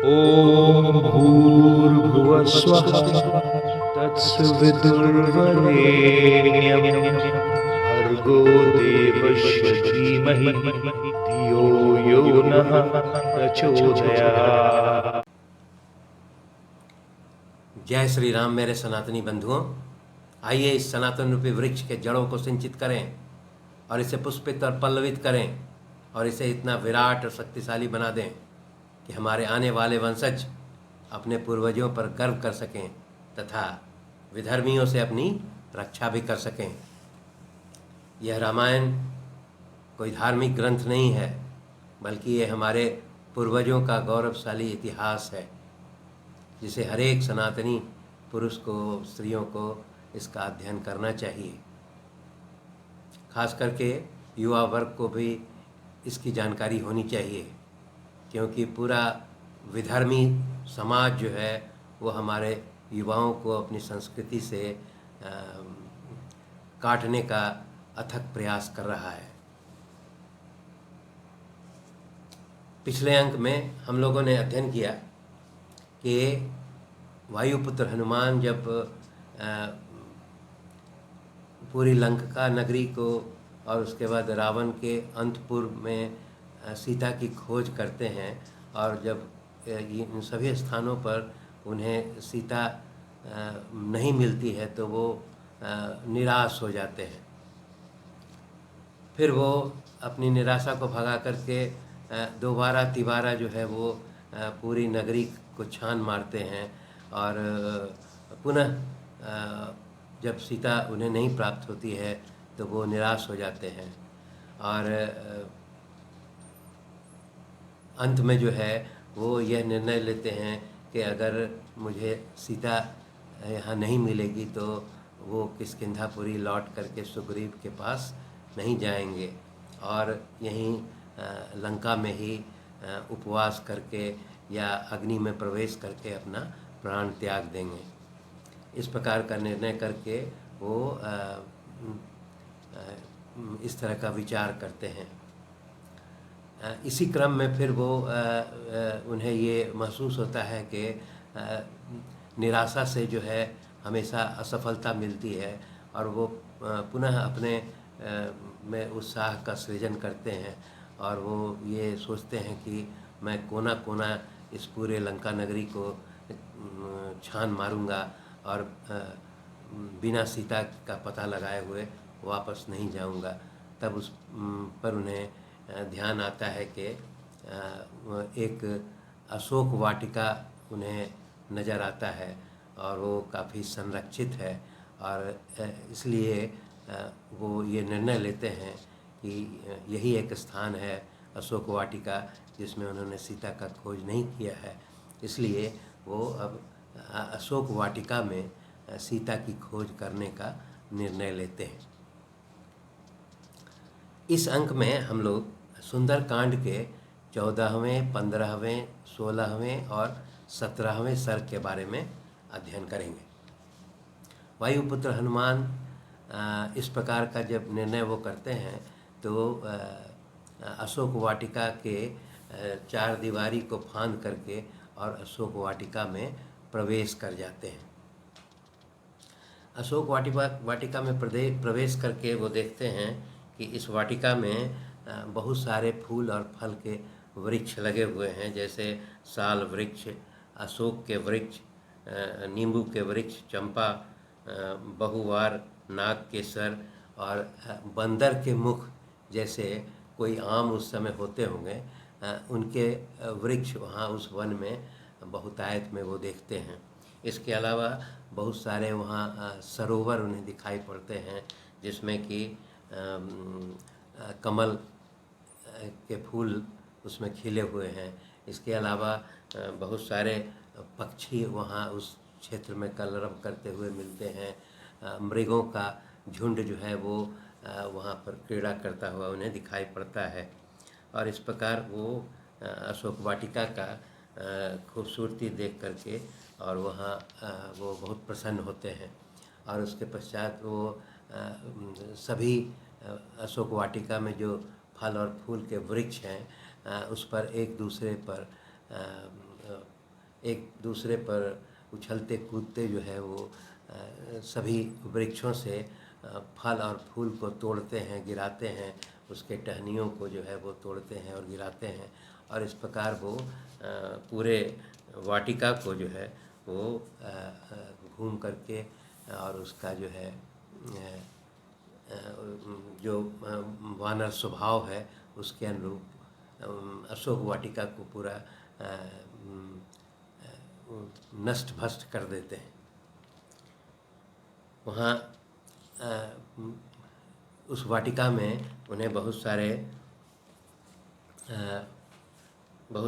ॐ भूर्भुवः स्वः तत्सवितुर्वरेण्यं भर्गो देवस्य धीमहि धियो यो नः प्रचोदयात्। जय श्री राम मेरे सनातनी बंधुओं। आइए इस सनातन रूपी वृक्ष के जड़ों को सिंचित करें और इसे पुष्पित और पल्लवित करें और इसे इतना विराट और शक्तिशाली बना दें कि हमारे आने वाले वंशज अपने पूर्वजों पर गर्व कर सकें तथा विधर्मियों से अपनी रक्षा भी कर सकें। यह रामायण कोई धार्मिक ग्रंथ नहीं है, बल्कि ये हमारे पूर्वजों का गौरवशाली इतिहास है, जिसे हर एक सनातनी पुरुष को, स्त्रियों को इसका अध्ययन करना चाहिए। खास करके युवा वर्ग को भी इसकी जानकारी होनी चाहिए, क्योंकि पूरा विधर्मी समाज जो है वो हमारे युवाओं को अपनी संस्कृति से काटने का अथक प्रयास कर रहा है। पिछले अंक में हम लोगों ने अध्ययन किया कि वायुपुत्र हनुमान जब पूरी लंका नगरी को और उसके बाद रावण के अंतपुर में सीता की खोज करते हैं, और जब इन सभी स्थानों पर उन्हें सीता नहीं मिलती है तो वो निराश हो जाते हैं। फिर वो अपनी निराशा को भगा करके दोबारा तिबारा जो है वो पूरी नगरी को छान मारते हैं, और पुनः जब सीता उन्हें नहीं प्राप्त होती है तो वो निराश हो जाते हैं, और अंत में जो है वो यह निर्णय लेते हैं कि अगर मुझे सीता यहाँ नहीं मिलेगी तो वो किष्किंधापुरी लौट करके सुग्रीव के पास नहीं जाएंगे और यहीं लंका में ही उपवास करके या अग्नि में प्रवेश करके अपना प्राण त्याग देंगे। इस प्रकार का निर्णय करके वो इस तरह का विचार करते हैं। इसी क्रम में फिर वो उन्हें ये महसूस होता है कि निराशा से जो है हमेशा असफलता मिलती है, और वो पुनः अपने में उत्साह का सृजन करते हैं, और वो ये सोचते हैं कि मैं कोना कोना इस पूरे लंका नगरी को छान मारूंगा और बिना सीता का पता लगाए हुए वापस नहीं जाऊंगा। तब उस पर उन्हें ध्यान आता है कि एक अशोक वाटिका उन्हें नज़र आता है, और वो काफ़ी संरक्षित है, और इसलिए वो ये निर्णय लेते हैं कि यही एक स्थान है अशोक वाटिका जिसमें उन्होंने सीता का खोज नहीं किया है। इसलिए वो अब अशोक वाटिका में सीता की खोज करने का निर्णय लेते हैं। इस अंक में हम लोग सुंदरकांड के 14वें, 15वें, 16वें और 17वें सर्ग के बारे में अध्ययन करेंगे। वायुपुत्र हनुमान इस प्रकार का जब निर्णय वो करते हैं तो अशोक वाटिका के चार दीवारी को फांद करके और अशोक वाटिका में प्रवेश कर जाते हैं। अशोक वाटिका में प्रवेश करके वो देखते हैं कि इस वाटिका में बहुत सारे फूल और फल के वृक्ष लगे हुए हैं, जैसे साल वृक्ष, अशोक के वृक्ष, नींबू के वृक्ष, चंपा, बहुवार, नाग के सर और बंदर के मुख जैसे कोई आम उस समय होते होंगे, उनके वृक्ष वहाँ उस वन में बहुतायत में वो देखते हैं। इसके अलावा बहुत सारे वहाँ सरोवर उन्हें दिखाई पड़ते हैं, जिसमें कि कमल के फूल उसमें खिले हुए हैं। इसके अलावा बहुत सारे पक्षी वहाँ उस क्षेत्र में कलरव करते हुए मिलते हैं। मृगों का झुंड जो है वो वहाँ पर क्रीड़ा करता हुआ उन्हें दिखाई पड़ता है, और इस प्रकार वो अशोक वाटिका का खूबसूरती देख करके और वहाँ वो बहुत प्रसन्न होते हैं। और उसके पश्चात वो सभी अशोक वाटिका में जो फल और फूल के वृक्ष हैं उस पर एक दूसरे पर एक दूसरे पर उछलते कूदते जो है वो सभी वृक्षों से फल और फूल को तोड़ते हैं, गिराते हैं, उसके टहनियों को जो है वो तोड़ते हैं और गिराते हैं, और इस प्रकार वो पूरे वाटिका को जो है वो घूम करके और उसका जो है जो वानर स्वभाव है उसके अनुरूप अशोक वाटिका को पूरा नष्ट भ्रष्ट कर देते हैं। वहाँ उस वाटिका में उन्हें बहुत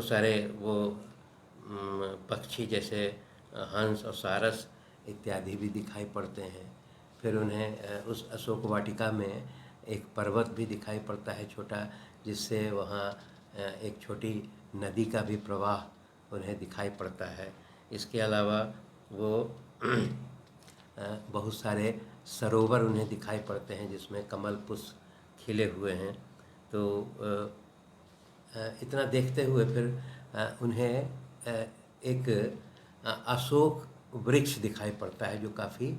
सारे वो पक्षी जैसे हंस और सारस इत्यादि भी दिखाई पड़ते हैं। फिर उन्हें उस अशोक वाटिका में एक पर्वत भी दिखाई पड़ता है छोटा, जिससे वहाँ एक छोटी नदी का भी प्रवाह उन्हें दिखाई पड़ता है। इसके अलावा वो बहुत सारे सरोवर उन्हें दिखाई पड़ते हैं जिसमें कमल पुष्प खिले हुए हैं। तो इतना देखते हुए फिर उन्हें एक अशोक वृक्ष दिखाई पड़ता है जो काफ़ी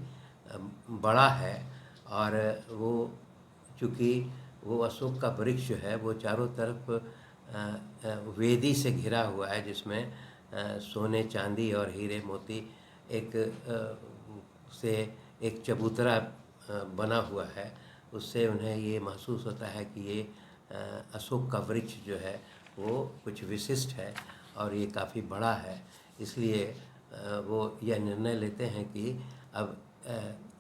बड़ा है, और वो चूँकि वो अशोक का वृक्ष जो है वो चारों तरफ वेदी से घिरा हुआ है, जिसमें सोने चांदी और हीरे मोती से एक चबूतरा बना हुआ है। उससे उन्हें ये महसूस होता है कि ये अशोक का वृक्ष जो है वो कुछ विशिष्ट है और ये काफ़ी बड़ा है। इसलिए वो यह निर्णय लेते हैं कि अब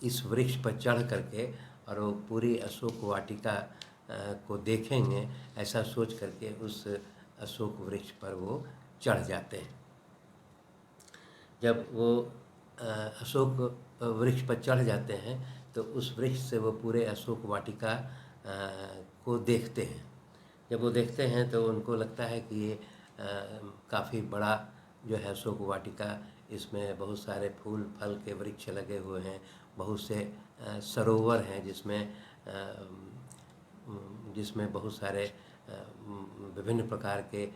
इस वृक्ष पर चढ़ करके और वो पूरी अशोक वाटिका को देखेंगे, ऐसा सोच करके उस अशोक वृक्ष पर वो चढ़ जाते हैं। जब वो अशोक वृक्ष पर चढ़ जाते हैं तो उस वृक्ष से वो पूरे अशोक वाटिका को देखते हैं। जब वो देखते हैं तो उनको लगता है कि ये काफ़ी बड़ा जो है अशोक वाटिका, इसमें बहुत सारे फूल फल के वृक्ष लगे हुए हैं, बहुत से सरोवर हैं जिसमें बहुत सारे विभिन्न प्रकार के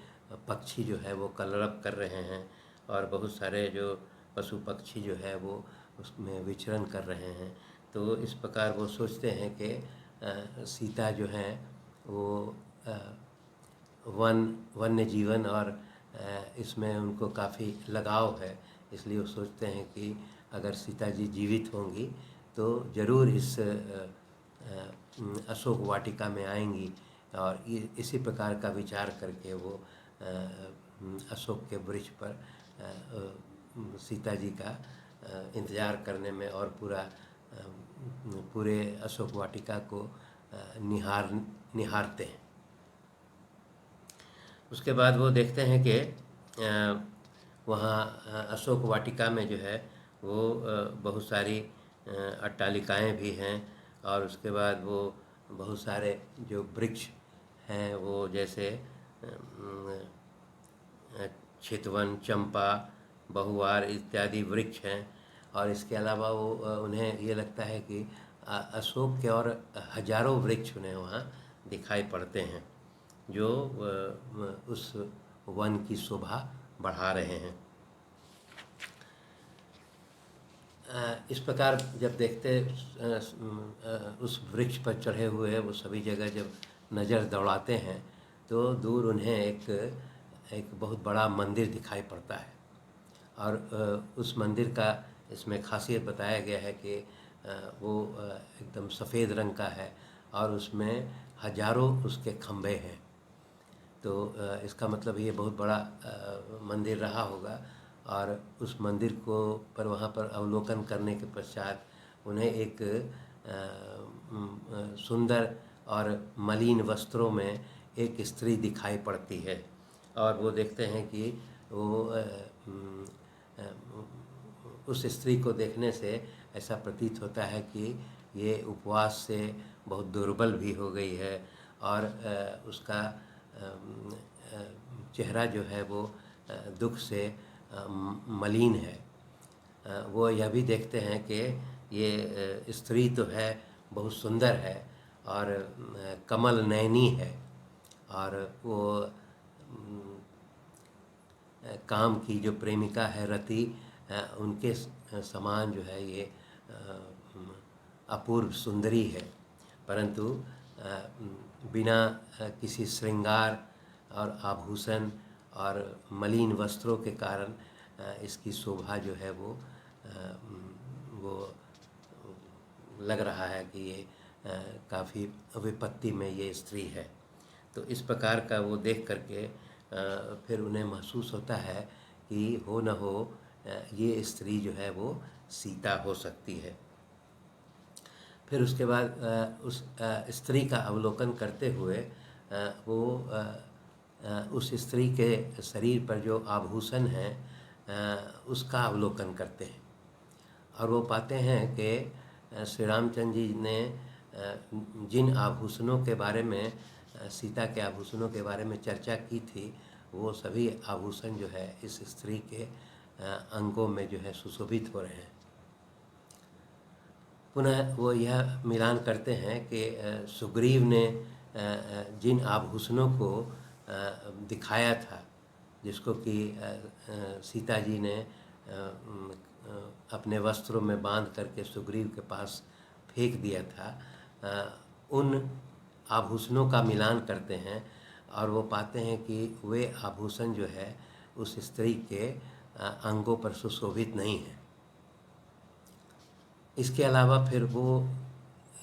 पक्षी जो है वो कलरव कर रहे हैं, और बहुत सारे जो पशु पक्षी जो है वो उसमें विचरण कर रहे हैं। तो इस प्रकार वो सोचते हैं कि सीता जो हैं वो वन्य जीवन और इसमें उनको काफ़ी लगाव है, इसलिए वो सोचते हैं कि अगर सीता जी जीवित होंगी तो ज़रूर इस अशोक वाटिका में आएंगी, और इसी प्रकार का विचार करके वो अशोक के वृक्ष पर सीता जी का इंतज़ार करने में और पूरे अशोक वाटिका को निहारते हैं। उसके बाद वो देखते हैं कि वहाँ अशोक वाटिका में जो है वो बहुत सारी अट्टालिकाएँ भी हैं, और उसके बाद वो बहुत सारे जो वृक्ष हैं वो जैसे चितवन, चंपा, बहुवार इत्यादि वृक्ष हैं। और इसके अलावा वो उन्हें ये लगता है कि अशोक के और हजारों वृक्ष उन्हें वहाँ दिखाई पड़ते हैं जो उस वन की शोभा बढ़ा रहे हैं। इस प्रकार जब देखते उस वृक्ष पर चढ़े हुए वो सभी जगह जब नज़र दौड़ाते हैं तो दूर उन्हें एक बहुत बड़ा मंदिर दिखाई पड़ता है, और उस मंदिर का इसमें खासियत बताया गया है कि वो एकदम सफ़ेद रंग का है और उसमें हजारों उसके खंभे हैं। तो इसका मतलब ये बहुत बड़ा मंदिर रहा होगा, और उस मंदिर को पर वहाँ पर अवलोकन करने के पश्चात उन्हें एक सुंदर और मलिन वस्त्रों में एक स्त्री दिखाई पड़ती है, और वो देखते हैं कि वो उस स्त्री को देखने से ऐसा प्रतीत होता है कि ये उपवास से बहुत दुर्बल भी हो गई है, और उसका चेहरा जो है वो दुख से मलिन है। वो यह भी देखते हैं कि ये स्त्री तो है, बहुत सुंदर है और कमल नयनी है, और वो काम की जो प्रेमिका है रति, उनके समान जो है ये अपूर्व सुंदरी है, परंतु बिना किसी श्रृंगार और आभूषण और मलिन वस्त्रों के कारण इसकी शोभा जो है वो लग रहा है कि ये काफ़ी विपत्ति में ये स्त्री है। तो इस प्रकार का वो देख करके फिर उन्हें महसूस होता है कि हो न हो ये स्त्री जो है वो सीता हो सकती है। फिर उसके बाद उस स्त्री का अवलोकन करते हुए वो उस स्त्री के शरीर पर जो आभूषण हैं उसका अवलोकन करते हैं और वो पाते हैं कि श्री रामचंद्र जी ने जिन आभूषणों के बारे में, सीता के आभूषणों के बारे में चर्चा की थी, वो सभी आभूषण जो है इस स्त्री के अंगों में जो है सुशोभित हो रहे हैं। पुनः वो यह मिलान करते हैं कि सुग्रीव ने जिन आभूषणों को दिखाया था, जिसको कि सीता जी ने अपने वस्त्रों में बांध करके सुग्रीव के पास फेंक दिया था, उन आभूषणों का मिलान करते हैं और वो पाते हैं कि वे आभूषण जो है उस स्त्री के अंगों पर सुशोभित नहीं है। इसके अलावा फिर वो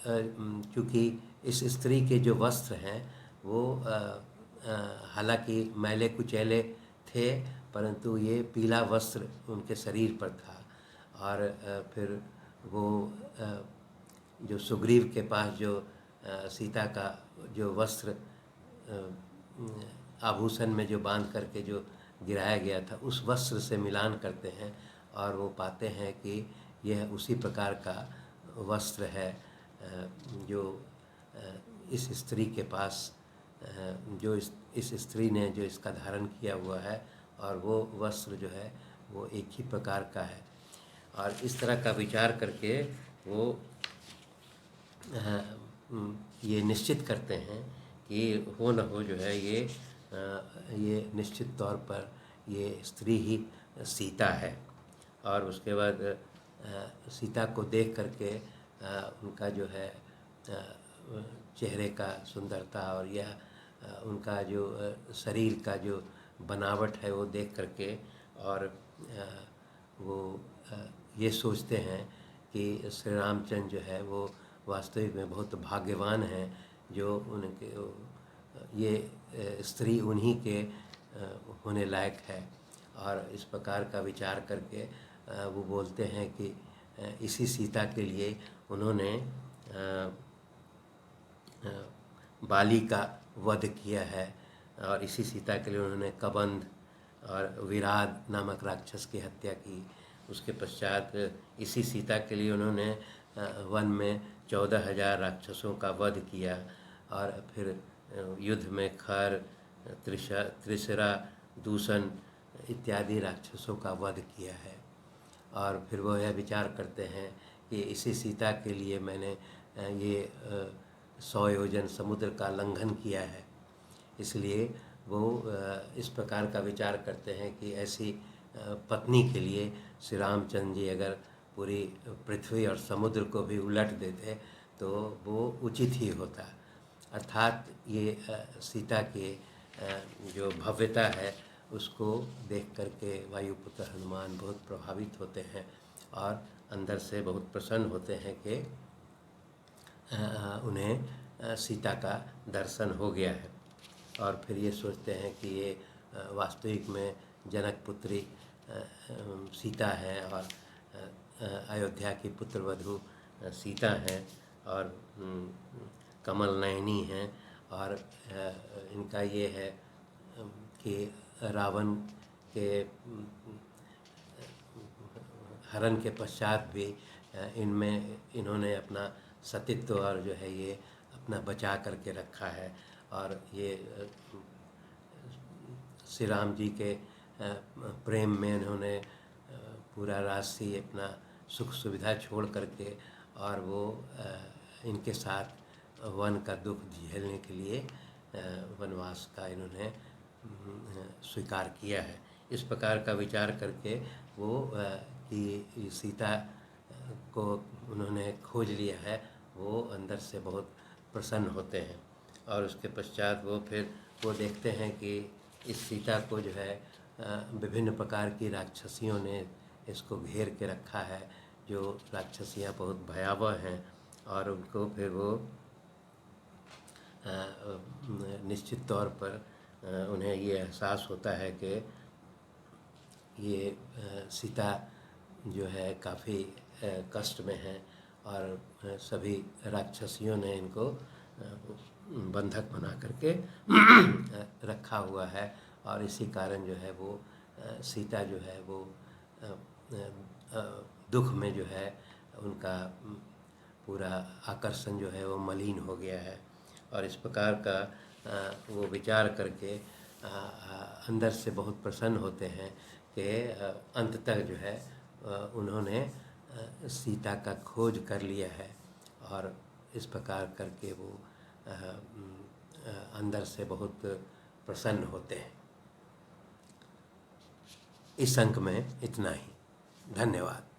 चूँकि इस स्त्री के जो वस्त्र हैं वो हालांकि मैले कुचैले थे, परंतु ये पीला वस्त्र उनके शरीर पर था और फिर वो जो सुग्रीव के पास जो सीता का जो वस्त्र आभूषण में जो बांध करके जो गिराया गया था, उस वस्त्र से मिलान करते हैं और वो पाते हैं कि यह उसी प्रकार का वस्त्र है जो इस स्त्री के पास, जो इस स्त्री ने जो इसका धारण किया हुआ है, और वो वस्त्र जो है वो एक ही प्रकार का है। और इस तरह का विचार करके वो ये निश्चित करते हैं कि हो न हो जो है ये निश्चित तौर पर ये स्त्री ही सीता है। और उसके बाद सीता को देख करके उनका जो है चेहरे का सुंदरता और यह उनका जो शरीर का जो बनावट है वो देख करके और वो ये सोचते हैं कि श्री रामचंद्र जो है वो वास्तविक में बहुत भाग्यवान हैं जो उनके ये स्त्री उन्हीं के होने लायक है। और इस प्रकार का विचार करके वो बोलते हैं कि इसी सीता के लिए उन्होंने बाली का वध किया है और इसी सीता के लिए उन्होंने कबंध और विराट नामक राक्षस की हत्या की। उसके पश्चात इसी सीता के लिए उन्होंने वन में 14,000 राक्षसों का वध किया और फिर युद्ध में खर, त्रिशरा, दूषण इत्यादि राक्षसों का वध किया है। और फिर वो यह विचार करते हैं कि इसी सीता के लिए मैंने ये 100 योजन समुद्र का लंघन किया है। इसलिए वो इस प्रकार का विचार करते हैं कि ऐसी पत्नी के लिए श्री रामचंद्र जी अगर पूरी पृथ्वी और समुद्र को भी उलट देते तो वो उचित ही होता। अर्थात ये सीता के जो भव्यता है उसको देख करके वायुपुत्र हनुमान बहुत प्रभावित होते हैं और अंदर से बहुत प्रसन्न होते हैं कि उन्हें सीता का दर्शन हो गया है। और फिर ये सोचते हैं कि ये वास्तविक में जनक पुत्री सीता है और अयोध्या की पुत्रवधू सीता हैं और कमल नयनी हैं। और इनका ये है कि रावण के हरण के पश्चात भी इन्होंने अपना सतीत्व और जो है ये अपना बचा करके रखा है। और ये श्री राम जी के प्रेम में इन्होंने पूरा राशि अपना सुख सुविधा छोड़ करके और वो इनके साथ वन का दुख झेलने के लिए वनवास का इन्होंने स्वीकार किया है। इस प्रकार का विचार करके वो कि सीता को उन्होंने खोज लिया है, वो अंदर से बहुत प्रसन्न होते हैं। और उसके पश्चात वो फिर वो देखते हैं कि इस सीता को जो है विभिन्न प्रकार की राक्षसियों ने इसको घेर के रखा है, जो राक्षसियाँ बहुत भयावह हैं। और उनको फिर वो निश्चित तौर पर उन्हें ये एहसास होता है कि ये सीता जो है काफ़ी कष्ट में है और सभी राक्षसियों ने इनको बंधक बना करके रखा हुआ है। और इसी कारण जो है वो सीता जो है वो दुख में जो है उनका पूरा आकर्षण जो है वो मलिन हो गया है। और इस प्रकार का वो विचार करके अंदर से बहुत प्रसन्न होते हैं कि अंततः जो है उन्होंने सीता का खोज कर लिया है। और इस प्रकार करके वो अंदर से बहुत प्रसन्न होते हैं। इस अंक में इतना ही। धन्यवाद।